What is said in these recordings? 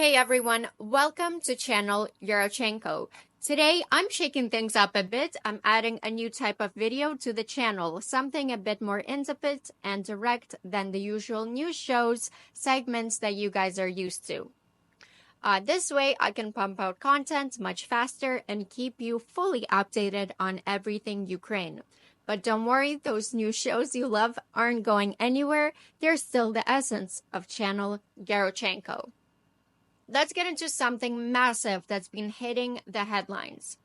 Hey everyone, welcome to channel Yarochenko. Today I'm shaking things up a bit. I'm adding a new type of video to the channel, something a bit more intimate and direct than the usual news shows segments that you guys are used to. This way I can pump out content much faster and keep you fully updated on everything Ukraine. But don't worry, those new shows you love aren't going anywhere. They're still the essence of channel Yarochenko. Let's get into something massive that's been hitting the headlines.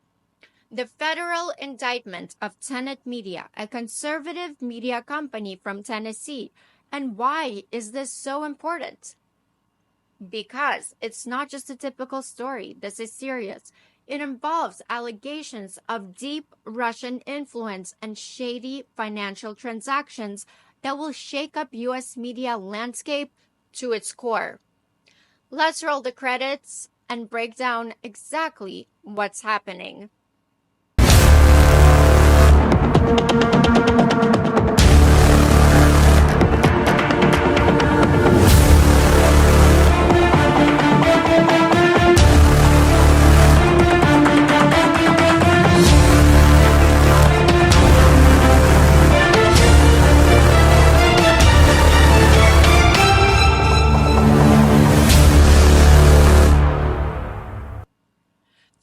The federal indictment of Tenet Media, a conservative media company from Tennessee. And why is this so important? Because it's not just a typical story. This is serious. It involves allegations of deep Russian influence and shady financial transactions that will shake up U.S. media landscape to its core. Let's roll the credits and break down exactly what's happening.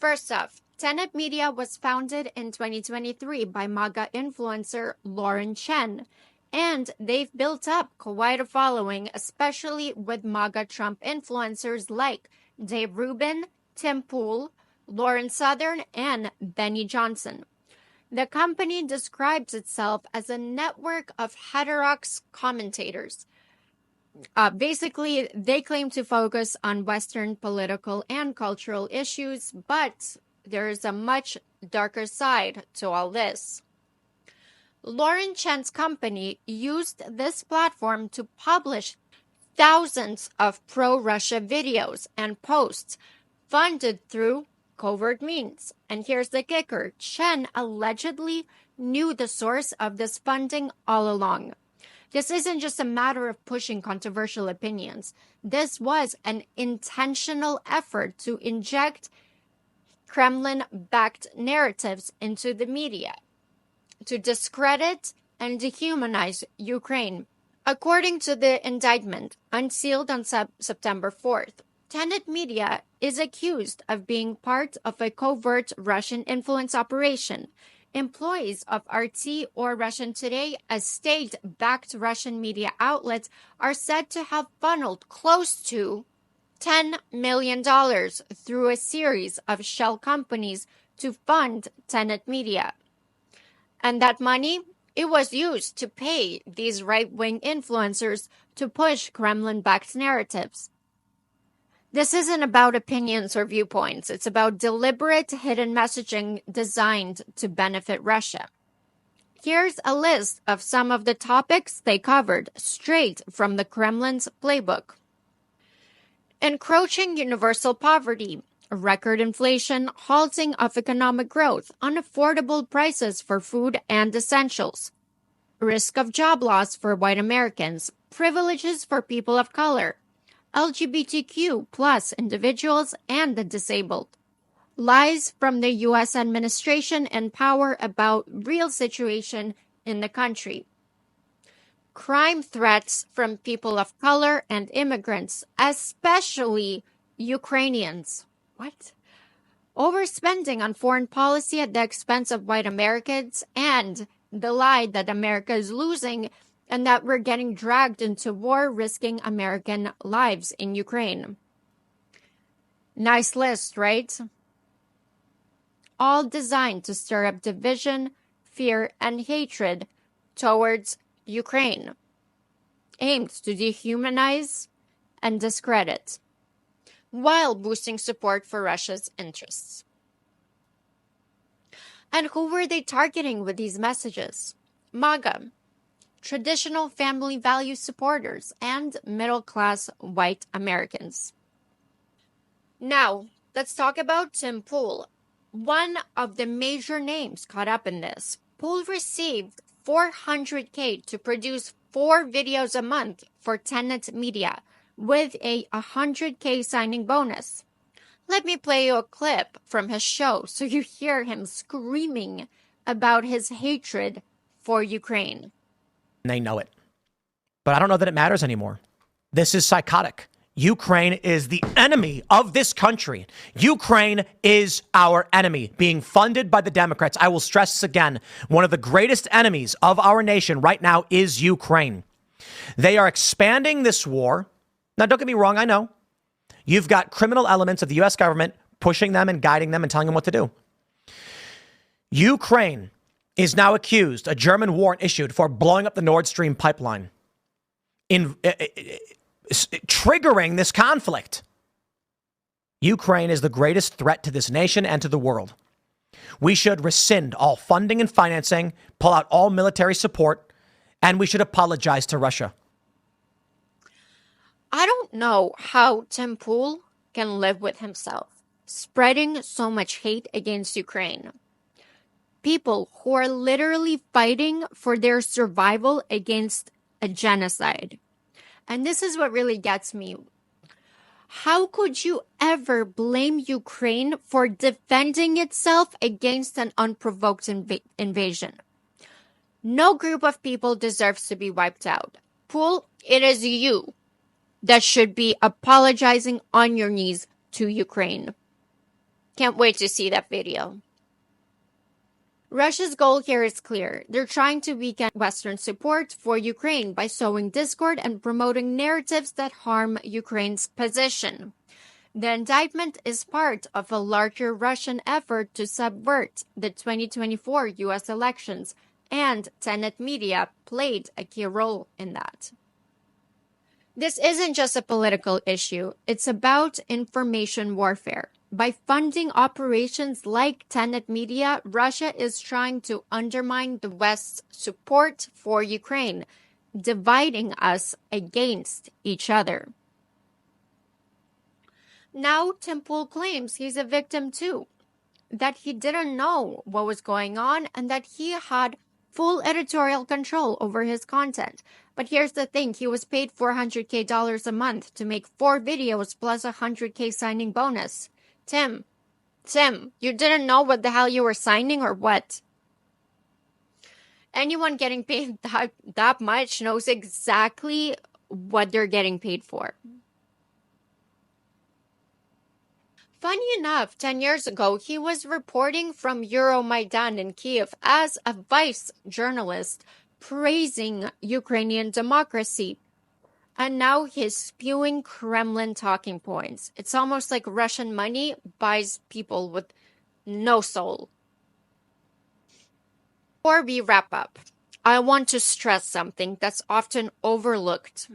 First off, Tenet Media was founded in 2023 by MAGA influencer Lauren Chen, and they've built up quite a following, especially with MAGA Trump influencers like Dave Rubin, Tim Pool, Lauren Southern, and Benny Johnson. The company describes itself as a network of heterodox commentators. Basically, they claim to focus on Western political and cultural issues, but there is a much darker side to all this. Lauren Chen's company used this platform to publish thousands of pro-Russia videos and posts funded through covert means. And here's the kicker. Chen allegedly knew the source of this funding all along. This isn't just a matter of pushing controversial opinions. This was an intentional effort to inject Kremlin-backed narratives into the media, to discredit and dehumanize Ukraine. According to the indictment, unsealed on September 4th, Tenet Media is accused of being part of a covert Russian influence operation. Employees of RT or Russian Today, a state-backed Russian media outlet, are said to have funneled close to $10 million through a series of shell companies to fund Tenet Media. And that money, it was used to pay these right-wing influencers to push Kremlin-backed narratives. This isn't about opinions or viewpoints. It's about deliberate hidden messaging designed to benefit Russia. Here's a list of some of the topics they covered straight from the Kremlin's playbook. Encroaching universal poverty, record inflation, halting of economic growth, unaffordable prices for food and essentials, risk of job loss for white Americans, privileges for people of color, LGBTQ plus individuals and the disabled. Lies from the U.S. administration and power about real situation in the country. Crime threats from people of color and immigrants, especially Ukrainians. What? Overspending on foreign policy at the expense of white Americans, and the lie that America is losing and that we're getting dragged into war, risking American lives in Ukraine. Nice list, right? All designed to stir up division, fear, and hatred towards Ukraine, aimed to dehumanize and discredit, while boosting support for Russia's interests. And who were they targeting with these messages? MAGA, traditional family value supporters, and middle-class white Americans. Now, let's talk about Tim Pool, one of the major names caught up in this. Pool received $400K to produce 4 videos a month for Tenet Media, with a 100K signing bonus. Let me play you a clip from his show so you hear him screaming about his hatred for Ukraine. They know it. But I don't know that it matters anymore. This is psychotic. Ukraine is the enemy of this country. Ukraine is our enemy, being funded by the Democrats. I will stress this again. One of the greatest enemies of our nation right now is Ukraine. They are expanding this war. Now, don't get me wrong. I know you've got criminal elements of the U.S. government pushing them and guiding them and telling them what to do. Ukraine is now accused, a German warrant issued for blowing up the Nord Stream pipeline, triggering this conflict. Ukraine is the greatest threat to this nation and to the world. We should rescind all funding and financing, pull out all military support, and we should apologize to Russia. I don't know how Tim Pool can live with himself, spreading so much hate against Ukraine. People who are literally fighting for their survival against a genocide. And this is what really gets me. How could you ever blame Ukraine for defending itself against an unprovoked invasion? No group of people deserves to be wiped out. Pool, it is you that should be apologizing on your knees to Ukraine. Can't wait to see that video. Russia's goal here is clear. They're trying to weaken Western support for Ukraine by sowing discord and promoting narratives that harm Ukraine's position. The indictment is part of a larger Russian effort to subvert the 2024 U.S. elections, and Tenet Media played a key role in that. This isn't just a political issue, it's about information warfare. By funding operations like Tenet Media, Russia is trying to undermine the West's support for Ukraine, dividing us against each other. Now, Tim Pool claims he's a victim too, that he didn't know what was going on and that he had full editorial control over his content. But here's the thing, he was paid $400K a month to make 4 videos plus a 100K signing bonus. Tim, you didn't know what the hell you were signing or what? Anyone getting paid that much knows exactly what they're getting paid for. Funny enough, 10 years ago, he was reporting from Euromaidan in Kiev as a vice journalist, praising Ukrainian democracy. And now he's spewing Kremlin talking points. It's almost like Russian money buys people with no soul. Before we wrap up, I want to stress something that's often overlooked.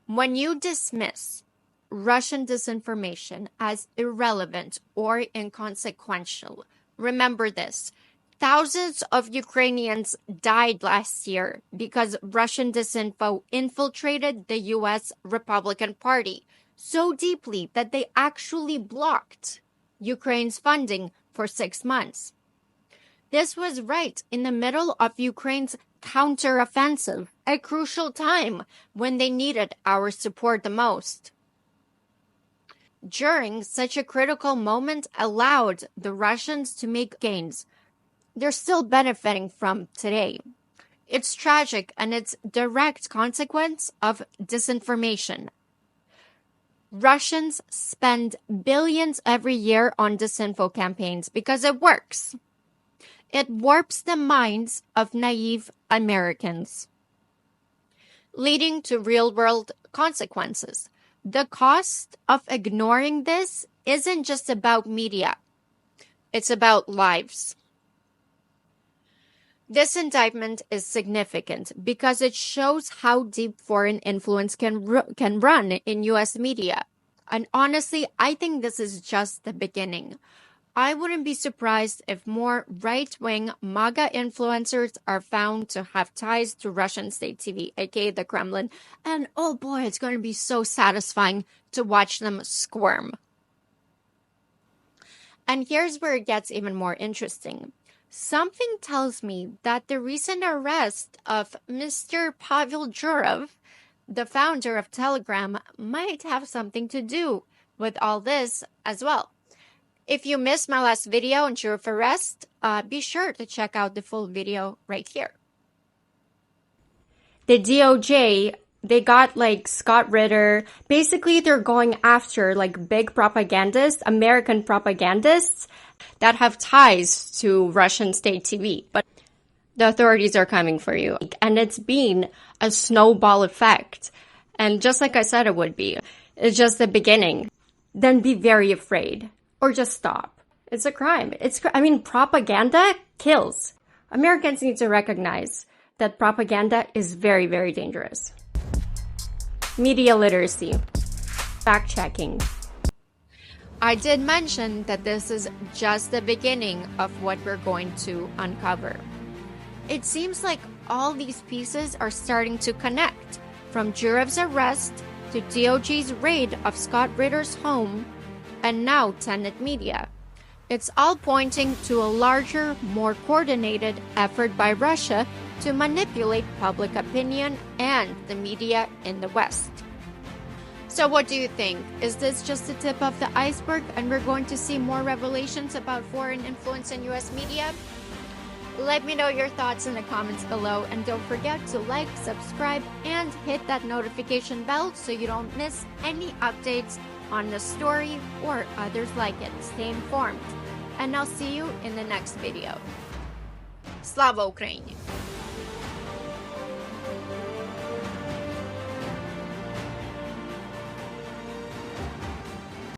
When you dismiss Russian disinformation as irrelevant or inconsequential, remember this. Thousands of Ukrainians died last year because Russian disinfo infiltrated the U.S. Republican Party so deeply that they actually blocked Ukraine's funding for 6 months. This was right in the middle of Ukraine's counteroffensive, a crucial time when they needed our support the most. During such a critical moment allowed the Russians to make gains they're still benefiting from today. It's tragic and it's direct consequence of disinformation. Russians spend billions every year on disinfo campaigns because it works. It warps the minds of naive Americans, leading to real-world consequences. The cost of ignoring this isn't just about media. It's about lives. This indictment is significant because it shows how deep foreign influence can run in U.S. media. And honestly, I think this is just the beginning. I wouldn't be surprised if more right-wing MAGA influencers are found to have ties to Russian state TV, aka the Kremlin. And oh boy, it's going to be so satisfying to watch them squirm. And here's where it gets even more interesting. Something tells me that the recent arrest of Mr. Pavel Durov the founder of Telegram might have something to do with all this as well. If you missed my last video on Durov arrest, be sure to check out the full video right here. The DOJ, they got like Scott Ritter. Basically, they're going after like big propagandists, American propagandists that have ties to Russian state TV. But the authorities are coming for you. And it's been a snowball effect. And just like I said it would be, it's just the beginning. Then be very afraid or just stop. It's a crime. Propaganda kills. Americans need to recognize that propaganda is very, very dangerous. Media literacy. Fact-checking. I did mention that this is just the beginning of what we're going to uncover. It seems like all these pieces are starting to connect, from Durov's arrest to DOJ's raid of Scott Ritter's home, and now Tenet Media. It's all pointing to a larger, more coordinated effort by Russia to manipulate public opinion and the media in the West. So what do you think? Is this just the tip of the iceberg and we're going to see more revelations about foreign influence in US media? Let me know your thoughts in the comments below, and don't forget to like, subscribe, and hit that notification bell so you don't miss any updates on the story or others like it. Stay informed, and I'll see you in the next video. Slava Ukraini!